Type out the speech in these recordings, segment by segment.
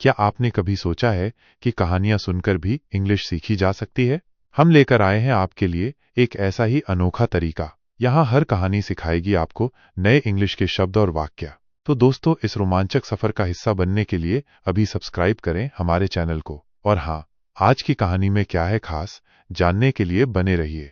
क्या आपने कभी सोचा है कि कहानियां सुनकर भी इंग्लिश सीखी जा सकती है? हम लेकर आए हैं आपके लिए एक ऐसा ही अनोखा तरीका। यहाँ हर कहानी सिखाएगी आपको नए इंग्लिश के शब्द और वाक्य। तो दोस्तों, इस रोमांचक सफर का हिस्सा बनने के लिए अभी सब्सक्राइब करें हमारे चैनल को। और हाँ, आज की कहानी में क्या है खास, जानने के लिए बने रहिए।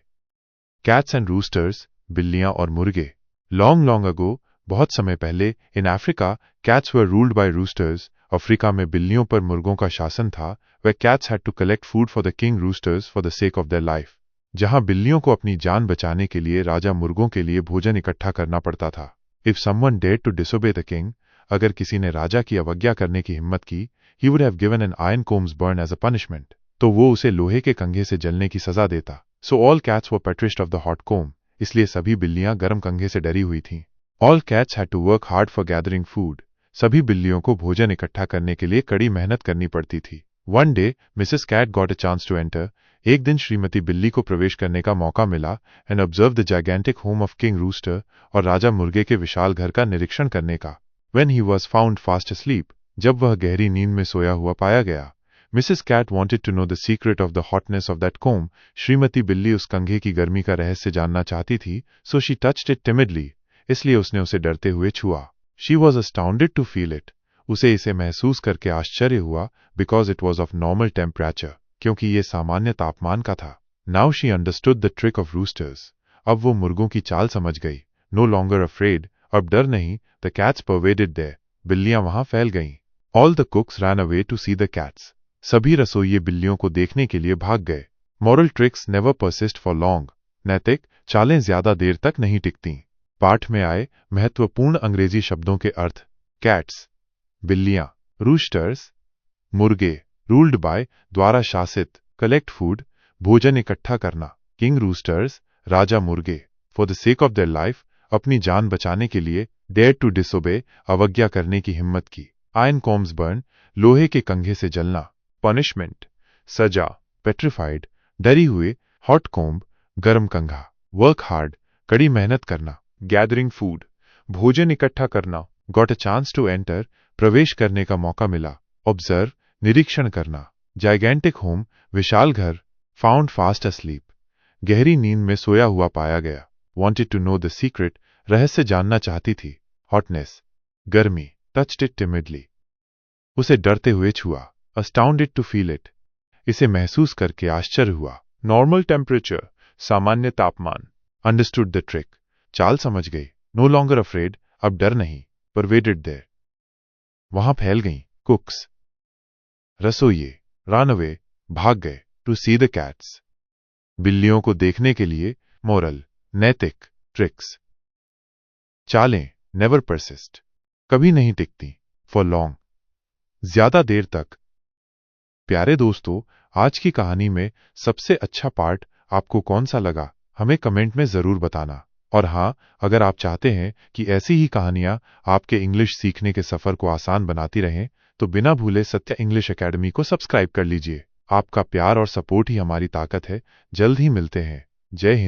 कैट्स एंड रूस्टर्स, बिल्लियां और मुर्गे। लॉन्ग लॉन्ग अगो, बहुत समय पहले, in Africa, cats were ruled by roosters. Africa में बिल्लियों पर मुर्गों का शासन था। वे cats had to collect food for the king roosters for the sake of their life. जहां बिल्लियों को अपनी जान बचाने के लिए राजा मुर्गों के लिए भोजन इकट्ठा करना पड़ता था। If someone dared to disobey the king, अगर किसी ने राजा की अवज्ञा करने की हिम्मत की, he would have given an iron combs burn as a punishment, तो वो उसे लोहे के कंघे से जलने की सजा देता। So all cats were petrified of the hot comb, इसलिए सभी बिल्लियां गर्म कंघे से डरी हुई थीं। All cats had to work hard for gathering food, सभी बिल्लियों को भोजन इकट्ठा करने के लिए कड़ी मेहनत करनी पड़ती थी। One day Mrs cat got a chance to enter, एक दिन श्रीमती बिल्ली को प्रवेश करने का मौका मिला and observe the gigantic home of King Rooster, और राजा मुर्गे के विशाल घर का निरीक्षण करने का। When he was found fast asleep, जब वह गहरी नींद में सोया हुआ पाया गया। Mrs cat wanted to know the secret of the hotness of that comb, श्रीमती बिल्ली उस कंघे की गर्मी का रहस्य जानना चाहती थी। So she touched it timidly, इसलिए उसने उसे डरते हुए छुआ। She was astounded to feel it, उसे इसे महसूस करके आश्चर्य हुआ, because it was of normal temperature, क्योंकि ये सामान्य तापमान का था। Now she understood the trick of roosters, अब वो मुर्गों की चाल समझ गई। नो लॉन्गर अफ्रेड, अब डर नहीं। द कैट्स परवेडेड देयर, बिल्लियां वहां फैल गईं। All the cooks ran away to see the cats, सभी रसोइये बिल्लियों को देखने के लिए भाग गए। Moral tricks never persist for long, नैतिक चालें ज्यादा देर तक नहीं टिकती। पाठ में आए महत्वपूर्ण अंग्रेजी शब्दों के अर्थ। कैट्स, बिल्लियां। रूस्टर्स, मुर्गे। रूल्ड बाय, द्वारा शासित। कलेक्ट फूड, भोजन इकट्ठा करना। किंग रूस्टर्स, राजा मुर्गे। For the sake of their life, अपनी जान बचाने के लिए। डेयर टू डिसोबे, अवज्ञा करने की हिम्मत की। आयरन कॉम्स बर्न, लोहे के कंघे से जलना। पनिशमेंट, सजा। पेट्रिफाइड, डरी हुए। हॉट कोम्ब, गर्म कंघा। वर्क हार्ड, कड़ी मेहनत करना। गैदरिंग फूड, भोजन इकट्ठा करना। Got a chance to enter, प्रवेश करने का मौका मिला। ऑब्जर्व, निरीक्षण करना। जाइगेंटिक होम, विशाल घर। फाउंड फास्ट अस्लीप, गहरी नींद में सोया हुआ पाया गया। Wanted to know the secret, रहस्य जानना चाहती थी। हॉटनेस, गर्मी। टच्ड इट टिमिडली, उसे डरते हुए छुआ। अस्टाउंडेड टू फील इट, इसे महसूस करके आश्चर्य हुआ। नॉर्मल टेम्परेचर, सामान्य तापमान। अंडरस्टूड द ट्रिक, चाल समझ गई। नो लॉन्गर अफ्रेड, अब डर नहीं। परवेडेड देयर, वहां फैल गईं। कुक्स, रसोइये। रन अवे, भाग गए। टू सी द कैट्स, बिल्लियों को देखने के लिए। मोरल, नैतिक। ट्रिक्स, चालें। नेवर परसिस्ट, कभी नहीं टिकती। फॉर लॉन्ग, ज्यादा देर तक। प्यारे दोस्तों, आज की कहानी में सबसे अच्छा पार्ट आपको कौन सा लगा, हमें कमेंट में जरूर बताना। और हाँ, अगर आप चाहते हैं कि ऐसी ही कहानियां आपके इंग्लिश सीखने के सफर को आसान बनाती रहें, तो बिना भूले सत्या इंग्लिश एकेडमी को सब्सक्राइब कर लीजिए। आपका प्यार और सपोर्ट ही हमारी ताकत है। जल्द ही मिलते हैं। जय हिंद।